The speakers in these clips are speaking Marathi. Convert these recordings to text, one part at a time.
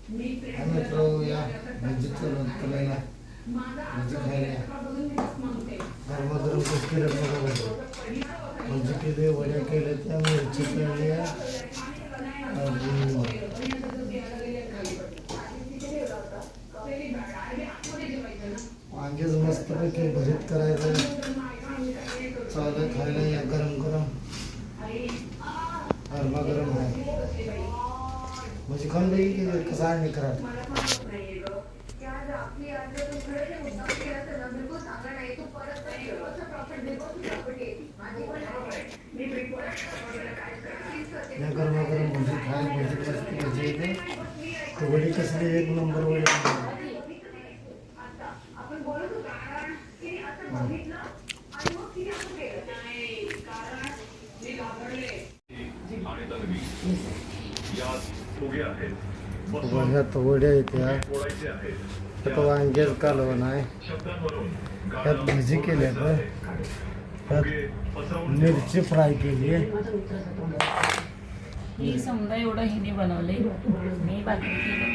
मित्र या भजी करायला भजी खायला गरमागरम कसं केलं बघा भजी केले वड्या केल्या त्या मिरची केल्या वांग्याच मस्तपैकी भरीत करायचं चालू खायला या गरम गरम गरमागरम आहे म्हणजे खाऊन बघी की कसं आहे करा या गरमागरम भजी खायला भजी मस्त भजी येते तो वडी कसली एक नंबर वडी ह्यात वड्या येत्या त्यात वांग्याचं कालवण आहे त्यात भजी केल्या त्यात मिरची फ्राय केली ही समजा एवढं हिने बनवले मी बाकी केलं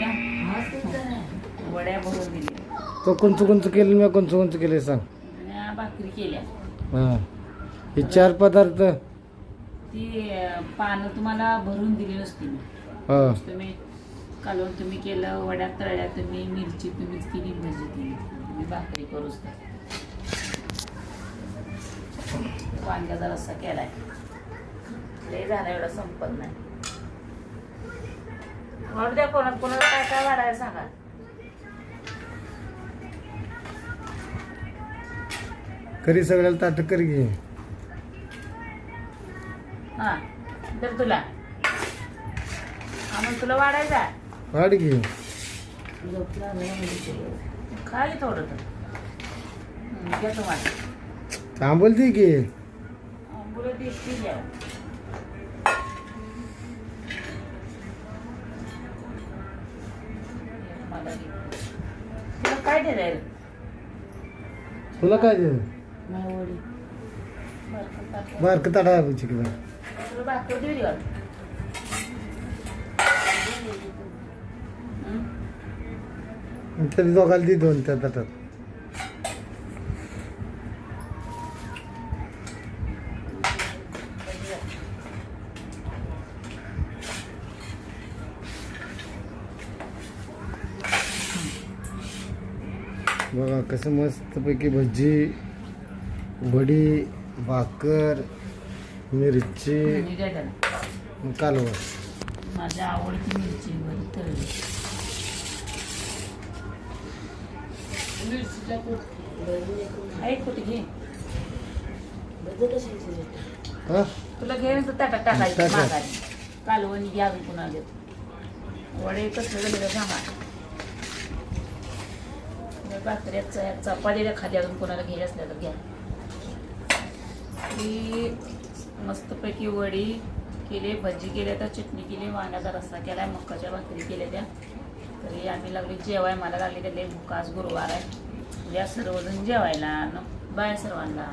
वड्या भरून दिल्या तो कोणचं केलं मी कोणचं केलं सांग भाकरी केल्या हां हे 4 पदार्थ ती पानं तुम्हाला भरून दिली नसती हां तुम्ही कालवण तुम्ही केलं वड्या तळल्या तुम्ही मिरची तुम्हीच केली भजी केली तुम्ही भाकरी करूच वांग्याचा रस्सा केलाय लय झाला एवढा संपत नाही म्हणून द्या कोणाला काय काय वाढायला सांगा करी सगळ्याला ताट करी घे हा तर तुला आम्हाला तुला वाढायचा वाढ घे खा घे थोडं तर घ्या तुम्हाला थांबल ती घे आंबुलं दिसती घ्या तुला काय दे तुला काय दे वडी बारक ताटा आहे चिकन तुला भाकर देऊ दे तरी दोघाला दी 2 त्या ताटात बघा कसं मस्तपैकी भजी वडी भाकर मिरची कालवण माझ्या आवडती मिरची वडी तळली ऐक कुठे घे तुला घे तर ताटात टाकायचं मागायची कालवणी घ्यावी कुणाला वडे कसले झाले सांगा भाकऱ्याचा चपातीला खाली अजून कोणाला घ्यायला असल्या तर घ्या ही मस्तपैकी वडी केली भजी केल्या तर चटणी केली वांग्याचा रस्सा केला मक्काच्या भाकरी केल्या त्या तरी आम्ही लागले जेवाय मला लागले त्याला भूक आज गुरुवार आहे या सर्वजण जेवायला बाय सर्वांना.